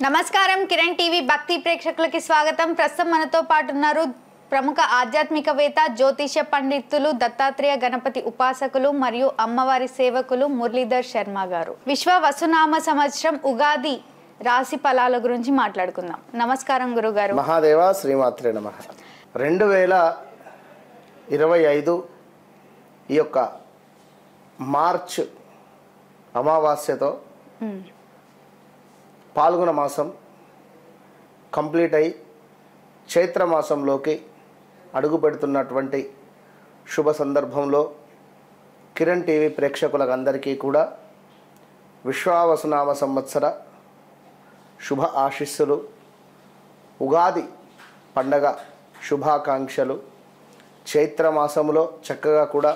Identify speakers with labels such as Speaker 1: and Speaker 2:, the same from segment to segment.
Speaker 1: నమస్కారం కిరణ్ టీవీ భక్తి ప్రేక్షకులకి స్వాగతం. ప్రస్తుతం మనతో పాటు ఉన్నారు ప్రముఖ ఆధ్యాత్మికవేత్త జ్యోతిష పండితులు దత్తాత్రేయ గణపతి ఉపాసకులు మరియు అమ్మవారి సేవకులు మురళీధర్ శర్మ గారు. విశ్వ వసునామ సంవత్సరం ఉగాది రాశి ఫలాల గురించి మాట్లాడుకుందాం. నమస్కారం గురుగారు.
Speaker 2: మహాదేవ శ్రీమాత్రే నమః. 2025 ఈ యొక్క మార్చ్ అమావాస్యతో పాల్గొన మాసం కంప్లీట్ అయి చైత్ర మాసంలోకి అడుగు పెడుతున్నటువంటి శుభ సందర్భంలో కిరణ్ టీవీ ప్రేక్షకులందరికీ కూడా విశ్వావసునామ సంవత్సర శుభ ఆశీస్సులు, ఉగాది పండగ శుభాకాంక్షలు. చైత్ర మాసంలో చక్కగా కూడా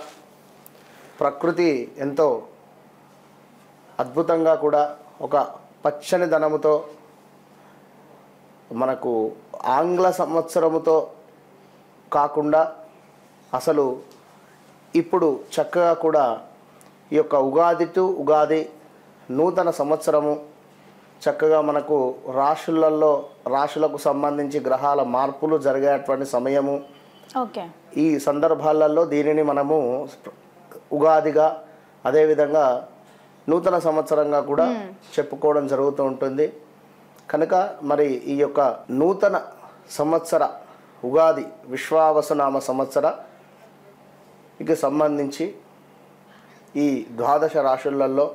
Speaker 2: ప్రకృతి ఎంతో అద్భుతంగా కూడా ఒక పచ్చని ధనముతో మనకు ఆంగ్ల సంవత్సరముతో కాకుండా అసలు ఇప్పుడు చక్కగా కూడా ఈ యొక్క ఉగాది టు ఉగాది నూతన సంవత్సరము చక్కగా మనకు రాశులకు సంబంధించి గ్రహాల మార్పులు జరిగేటువంటి సమయము. ఈ సందర్భాలలో దీనిని మనము ఉగాదిగా అదేవిధంగా నూతన సంవత్సరంగా కూడా చెప్పుకోవడం జరుగుతూ ఉంటుంది. కనుక మరి ఈ యొక్క నూతన సంవత్సర ఉగాది విశ్వావసునామ సంవత్సరకి సంబంధించి ఈ ద్వాదశ రాశులలో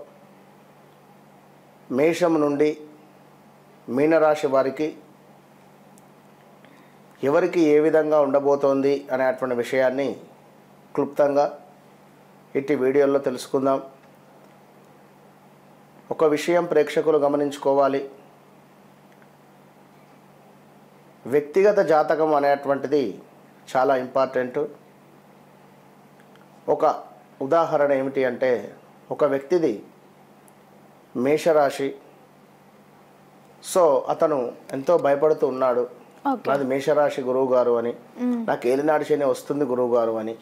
Speaker 2: మేషం నుండి మీనరాశి వారికి ఎవరికి ఏ విధంగా ఉండబోతోంది అనేటువంటి విషయాన్ని క్లుప్తంగా ఇట్టి వీడియోలో తెలుసుకుందాం. ఒక విషయం ప్రేక్షకులు గమనించుకోవాలి. వ్యక్తిగత జాతకం అనేటువంటిది చాలా ఇంపార్టెంట్. ఒక ఉదాహరణ ఏమిటి అంటే, ఒక వ్యక్తిది మేషరాశి. సో అతను ఎంతో భయపడుతూ ఉన్నాడు, నాది మేషరాశి గురువు గారు అని, నాకు ఏలినాడు శని వస్తుంది గురువు గారు అని.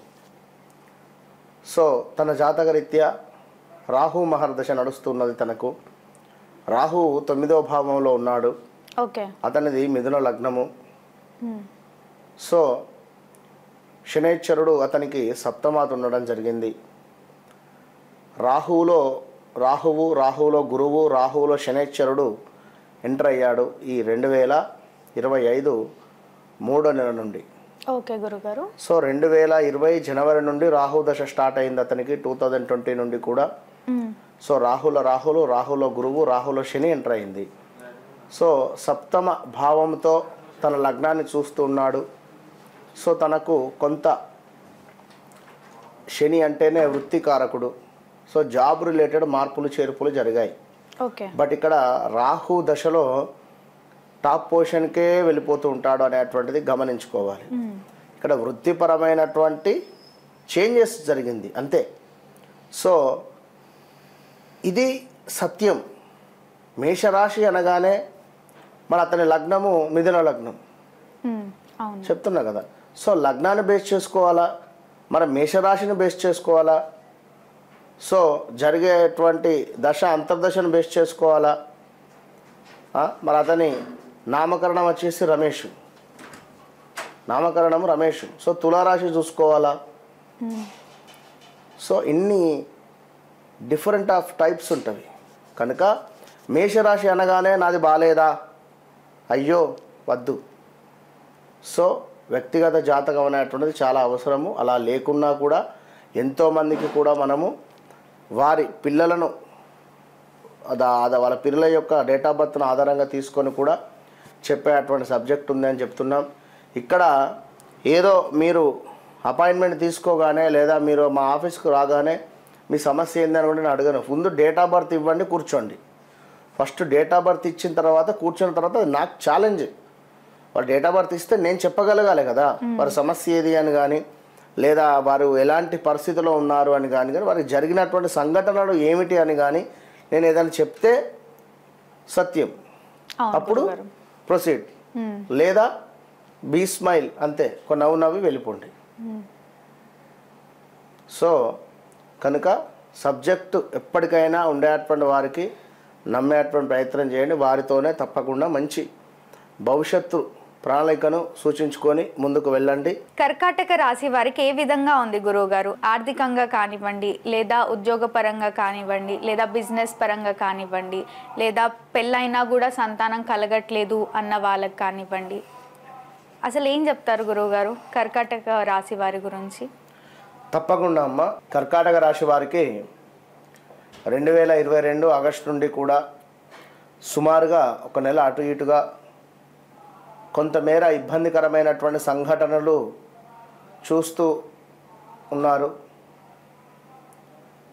Speaker 2: సో తన జాతకరీత్యా రాహు మహర్దశ నడుస్తున్నది. తనకు రాహు 9వ భావంలో ఉన్నాడు. అతనిది మిథున లగ్నము. సో శనైశ్వరుడు అతనికి సప్తమాత ఉండడం జరిగింది. రాహువులో గురువు, రాహువులో శనైశ్వరుడు ఎంటర్ అయ్యాడు ఈ 2025 3వ నెల నుండి. సో 2020 జనవరి నుండి రాహు దశ స్టార్ట్ అయింది అతనికి. 2020 నుండి కూడా. సో రాహులో గురువు, రాహులో శని ఎంటర్ అయింది. సో సప్తమ భావంతో తన లగ్నాన్ని చూస్తూ ఉన్నాడు. సో తనకు కొంత శని అంటేనే వృత్తికారకుడు. సో జాబ్ రిలేటెడ్ మార్పులు చేర్పులు జరిగాయి. బట్ ఇక్కడ రాహు దశలో టాప్ పొజిషన్కే వెళ్ళిపోతూ ఉంటాడు అనేటువంటిది గమనించుకోవాలి. ఇక్కడ వృత్తిపరమైనటువంటి చేంజెస్ జరిగింది అంతే. సో ఇది సత్యం. మేషరాశి అనగానే మన అతని లగ్నము మిథున లగ్నం చెప్తున్నా కదా. సో లగ్నాన్ని బేస్ చేసుకోవాలా, మన మేషరాశిని బేస్ చేసుకోవాలా, సో జరిగేటువంటి దశ అంతర్దశను బేస్ చేసుకోవాలా. మరి అతని నామకరణం వచ్చేసి రమేష్, సో తులారాశి చూసుకోవాలా. సో ఇన్ని డిఫరెంట్ ఆఫ్ టైప్స్ ఉంటుంది. కనుక మేషరాశి అనగానే నాది బాలేదా, అయ్యో వద్దు. సో వ్యక్తిగత జాతకం అనేటువంటిది చాలా అవసరము. అలా లేకున్నా కూడా ఎంతోమందికి కూడా మనము వారి పిల్లలను వాళ్ళ పిల్లల యొక్క డేట్ ఆఫ్ బర్త్ను ఆధారంగా తీసుకొని కూడా చెప్పేటువంటి సబ్జెక్ట్ ఉందని చెప్తున్నాం. ఇక్కడ ఏదో మీరు అపాయింట్మెంట్ తీసుకోగానే లేదా మీరు మా ఆఫీస్కు రాగానే మీ సమస్య ఏందని కూడా నేను అడగను. ముందు డేట్ ఆఫ్ బర్త్ ఇవ్వండి, కూర్చోండి. ఫస్ట్ డేట్ ఆఫ్ బర్త్ ఇచ్చిన తర్వాత కూర్చున్న తర్వాత అది నాకు ఛాలెంజ్. వారు డేట్ ఆఫ్ బర్త్ ఇస్తే నేను చెప్పగలగాలి కదా వారి సమస్య ఏది అని కానీ, లేదా వారు ఎలాంటి పరిస్థితిలో ఉన్నారు అని కానీ వారికి జరిగినటువంటి సంఘటనలు ఏమిటి అని కానీ నేను ఏదైనా చెప్తే సత్యం, అప్పుడు ప్రొసీడ్. లేదా బీ స్మైల్, అంతే, కొన్ని నవ్వి వెళ్ళిపోండి. సో కనుక సబ్జెక్టు ఎప్పటికైనా ఉండేటువంటి వారికి నమ్మేటువంటి ప్రయత్నం చేయండి. వారితోనే తప్పకుండా మంచి భవిష్యత్తు ప్రణాళికను సూచించుకొని ముందుకు వెళ్ళండి.
Speaker 1: కర్కాటక రాశి వారికి ఏ విధంగా ఉంది గురువుగారు? ఆర్థికంగా కానివ్వండి, లేదా ఉద్యోగపరంగా కానివ్వండి, లేదా బిజినెస్ పరంగా కానివ్వండి, లేదా పెళ్ళైనా కూడా సంతానం కలగట్లేదు అన్న వాళ్ళకి కానివ్వండి, అసలు ఏం చెప్తారు గురువుగారు కర్కాటక రాశి వారి గురించి?
Speaker 2: తప్పకుండా అమ్మ, కర్కాటక రాశి వారికి 2022 ఆగస్టు నుండి కూడా సుమారుగా ఒక నెల అటు ఇటుగా కొంతమేర ఇబ్బందికరమైనటువంటి సంఘటనలు చూస్తూ ఉన్నారు.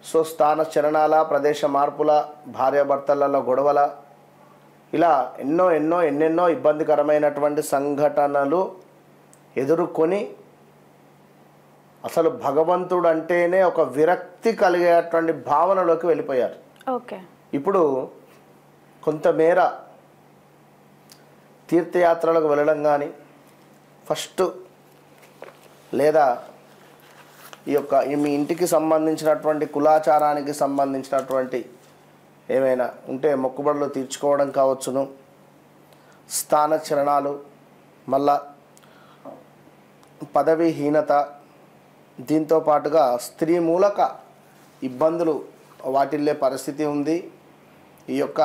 Speaker 2: సో స్థాన చలనాల, ప్రదేశ మార్పుల, భార్యాభర్తలలో గొడవల, ఇలా ఎన్నెన్నో ఇబ్బందికరమైనటువంటి సంఘటనలు ఎదుర్కొని అసలు భగవంతుడు అంటేనే ఒక విరక్తి కలిగేటువంటి భావనలోకి వెళ్ళిపోయారు.
Speaker 1: ఓకే.
Speaker 2: ఇప్పుడు కొంతమేర తీర్థయాత్రలకు వెళ్ళడం కానీ ఫస్ట్, లేదా మీ ఇంటికి సంబంధించినటువంటి కులాచారానికి సంబంధించినటువంటి ఏమైనా ఉంటే మొక్కుబడులు తీర్చుకోవడం కావచ్చును, స్థాన చలనాలు, మళ్ళా పదవీహీనత, దీంతో పాటుగా స్త్రీ మూలక ఇబ్బందులు వాటిల్లే పరిస్థితి ఉంది ఈ యొక్క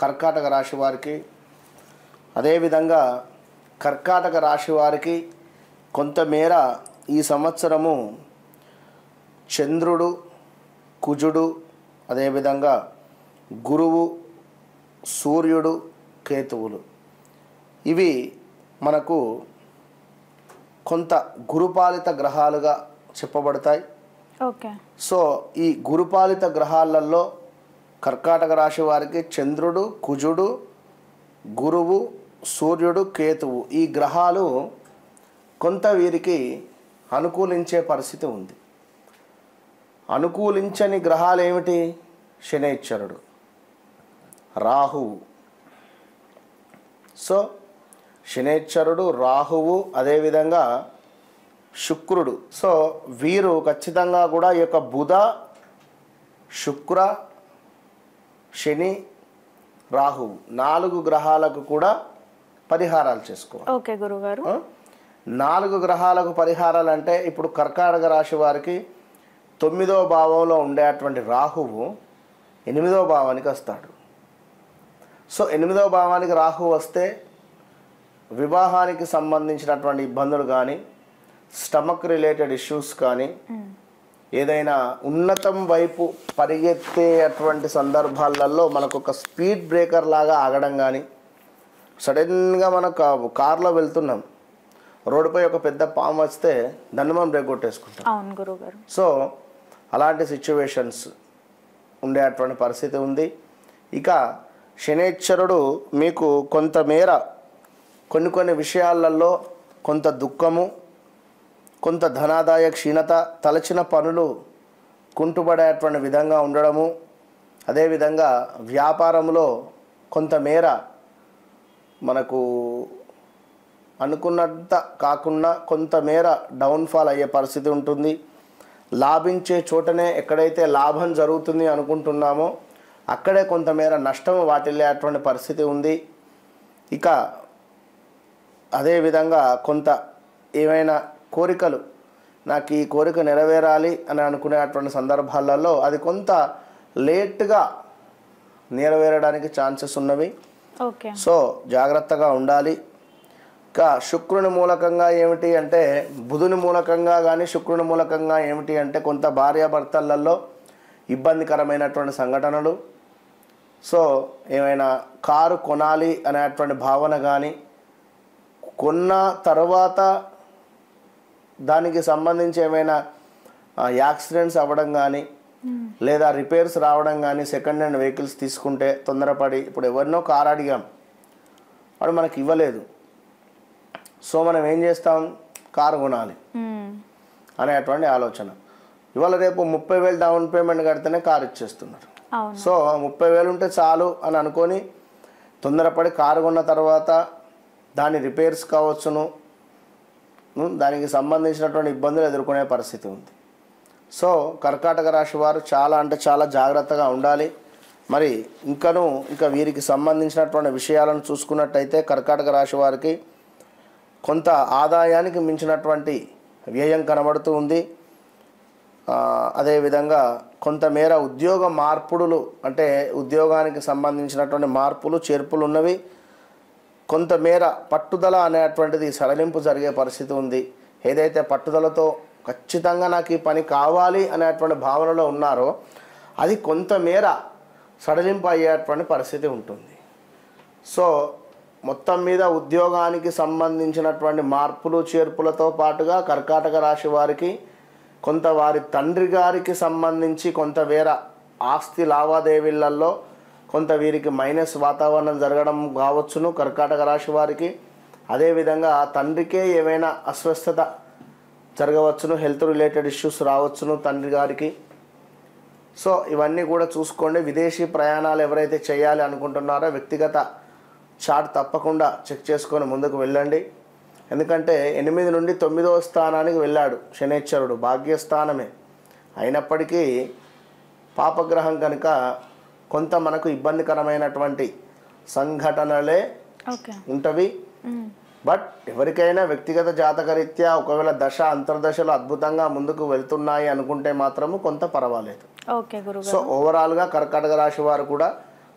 Speaker 2: కర్కాటక రాశి వారికి. అదేవిధంగా కర్కాటక రాశి వారికి కొంతమేర ఈ సంవత్సరము చంద్రుడు, కుజుడు, అదేవిధంగా గురువు, సూర్యుడు, కేతువులు, ఇవి మనకు కొంత గురుపాలిత గ్రహాలుగా చెప్పబడతాయి.
Speaker 1: ఓకే.
Speaker 2: సో ఈ గురుపాలిత గ్రహాలలో కర్కాటక రాశి వారికి చంద్రుడు, కుజుడు, గురువు, సూర్యుడు, కేతువు, ఈ గ్రహాలు కొంత వీరికి అనుకూలించే పరిస్థితి ఉంది. అనుకూలించని గ్రహాలు ఏమిటి? శనైశ్వరుడు, రాహువు. సో శనైశ్వరుడు, రాహువు, అదేవిధంగా శుక్రుడు. సో వీరు ఖచ్చితంగా కూడా ఈ యొక్క బుధ, శుక్ర, శని, రాహువు 4 గ్రహాలకు కూడా పరిహారాలు చేసుకోవాలి.
Speaker 1: ఓకే గురుగారు.
Speaker 2: 4 గ్రహాలకు పరిహారాలు అంటే ఇప్పుడు కర్కాటక రాశి వారికి 9వ భావంలో ఉండేటువంటి రాహువు 8వ భావానికి వస్తాడు. సో 8వ భావానికి రాహువు వస్తే వివాహానికి సంబంధించినటువంటి ఇబ్బందులు కానీ, స్టమక్ రిలేటెడ్ ఇష్యూస్ కానీ, ఏదైనా ఉన్నతం వైపు పరిగెత్తేటువంటి సందర్భాలలో మనకు ఒక స్పీడ్ బ్రేకర్ లాగా ఆగడం కానీ, సడన్గా మనకు కార్లో వెళ్తున్నాం, రోడ్డుపై ఒక పెద్ద పాము వస్తే దాన్ని మనం బ్రేక్ కొట్టేసుకుంటాం.
Speaker 1: అవును గురుగారు.
Speaker 2: సో అలాంటి సిచ్యువేషన్స్ ఉండేటువంటి పరిస్థితి ఉంది. ఇక శనైశ్వరుడు మీకు కొంతమేర కొన్ని విషయాలలో కొంత దుఃఖము, కొంత ధనాదాయ క్షీణత, తలచిన పనులు కుంటుపడేటువంటి విధంగా ఉండడము, అదేవిధంగా వ్యాపారంలో కొంతమేర మనకు అనుకున్నంత కాకుండా కొంతమేర డౌన్ఫాల్ అయ్యే పరిస్థితి ఉంటుంది. లాభించే చోటనే ఎక్కడైతే లాభం జరుగుతుంది అనుకుంటున్నామో అక్కడే కొంతమేర నష్టం వాటిల్లేటువంటి పరిస్థితి ఉంది. ఇక అదేవిధంగా కొంత ఏమైనా కోరికలు, నాకు ఈ కోరిక నెరవేరాలి అని అనుకునేటువంటి సందర్భాలలో అది కొంత లేట్గా నెరవేరడానికి ఛాన్సెస్ ఉన్నవి.
Speaker 1: ఓకే.
Speaker 2: సో జాగ్రత్తగా ఉండాలి. ఇంకా శుక్రుని మూలకంగా ఏమిటి అంటే, బుధుని మూలకంగా కానీ శుక్రుని మూలకంగా ఏమిటి అంటే కొంత భార్యాభర్తలలో ఇబ్బందికరమైనటువంటి సంఘటనలు. సో ఏమైనా కారు కొనాలి అనేటువంటి భావన కానీ, కొన్న తర్వాత దానికి సంబంధించి ఏమైనా యాక్సిడెంట్స్ అవ్వడం కానీ, లేదా రిపేర్స్ రావడం కానీ, సెకండ్ హ్యాండ్ వెహికల్స్ తీసుకుంటే తొందరపడి, ఇప్పుడు ఎవరినో కారు అడిగాం, వాడు మనకి ఇవ్వలేదు, సో మనం ఏం చేస్తాం, కారు కొనాలి అనేటువంటి ఆలోచన. ఇవాళ రేపు 30,000 డౌన్ పేమెంట్ కడితేనే కారు ఇచ్చేస్తున్నారు. సో 30,000 ఉంటే చాలు అని అనుకొని తొందరపడి కారు కొన్న తర్వాత దాని రిపేర్స్ కావచ్చును, దానికి సంబంధించినటువంటి ఇబ్బందులు ఎదుర్కొనే పరిస్థితి ఉంది. సో కర్కాటక రాశి వారు చాలా అంటే చాలా జాగ్రత్తగా ఉండాలి. మరి ఇంకా వీరికి సంబంధించినటువంటి విషయాలను చూసుకున్నట్టయితే కర్కాటక రాశి వారికి కొంత ఆదాయానికి మించినటువంటి వ్యయం కనబడుతూ ఉంది. అదేవిధంగా కొంతమేర ఉద్యోగ మార్పులు అంటే ఉద్యోగానికి సంబంధించినటువంటి మార్పులు చేర్పులు ఉన్నవి. కొంతమేర పట్టుదల అనేటువంటిది సడలింపు జరిగే పరిస్థితి ఉంది. ఏదైతే పట్టుదలతో ఖచ్చితంగా నాకు ఈ పని కావాలి అనేటువంటి భావనలో ఉన్నారో అది కొంతమేర సడలింపు అయ్యేటువంటి పరిస్థితి ఉంటుంది. సో మొత్తం మీద ఉద్యోగానికి సంబంధించినటువంటి మార్పులు చేర్పులతో పాటుగా కర్కాటక రాశి వారికి కొంత వారి తండ్రి గారికి సంబంధించి కొంతమేర ఆస్తి లావాదేవీలలో కొంత వీరికి మైనస్ వాతావరణం జరగడం కావచ్చును కర్కాటక రాశి వారికి. అదేవిధంగా తండ్రికే ఏమైనా అస్వస్థత జరగవచ్చును, హెల్త్ రిలేటెడ్ ఇష్యూస్ రావచ్చును తండ్రి గారికి. సో ఇవన్నీ కూడా చూసుకోండి. విదేశీ ప్రయాణాలు ఎవరైతే చేయాలి అనుకుంటున్నారో వ్యక్తిగత చార్ట్ తప్పకుండా చెక్ చేసుకొని ముందుకు వెళ్ళండి. ఎందుకంటే 8 నుండి 9వ స్థానానికి వెళ్ళాడు శనైశ్వరుడు, భాగ్యస్థానమే అయినప్పటికీ పాపగ్రహం కనుక కొంత మనకు ఇబ్బందికరమైనటువంటి సంఘటనలే ఉంటవి. బట్ ఎవరికైనా వ్యక్తిగత జాతకరీత్యా ఒకవేళ దశ అంతర్దశలు అద్భుతంగా ముందుకు వెళ్తున్నాయి అనుకుంటే మాత్రము కొంత పర్వాలేదు. సో ఓవరాల్గా కర్కాటక రాశి వారు కూడా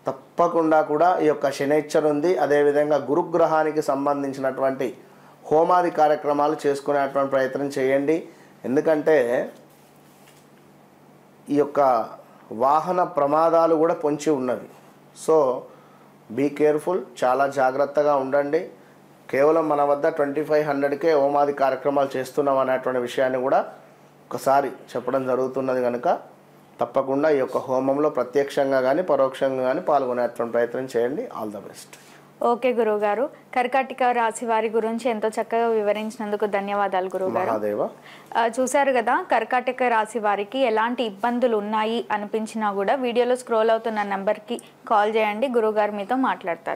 Speaker 2: తప్పకుండా కూడా ఈ యొక్క శనైశ్వరు ఉంది. అదేవిధంగా గురుగ్రహానికి సంబంధించినటువంటి హోమాది కార్యక్రమాలు చేసుకునేటువంటి ప్రయత్నం చేయండి. ఎందుకంటే ఈ యొక్క వాహన ప్రమాదాలు కూడా పొంచి ఉన్నవి. సో బీ కేర్ఫుల్, చాలా జాగ్రత్తగా ఉండండి. కేవలం మన వద్ద 2500కే హోమాది కార్యక్రమాలు చేస్తున్నాం అనేటువంటి విషయాన్ని కూడా ఒకసారి చెప్పడం జరుగుతున్నది కనుక తప్పకుండా ఈ యొక్క హోమంలో ప్రత్యక్షంగా కానీ పరోక్షంగా కానీ పాల్గొనేటువంటి ప్రయత్నం చేయండి. All the best.
Speaker 1: ఓకే గురువుగారు, కర్కాటక రాశి వారి గురించి ఎంతో చక్కగా వివరించినందుకు ధన్యవాదాలు గురువుగారు. చూశారు కదా, కర్కాటక రాశి వారికి ఎలాంటి ఇబ్బందులు ఉన్నాయి అనిపించినా కూడా వీడియోలో స్క్రోల్ అవుతున్న నెంబర్కి కాల్ చేయండి, గురువుగారు మీతో మాట్లాడతారు.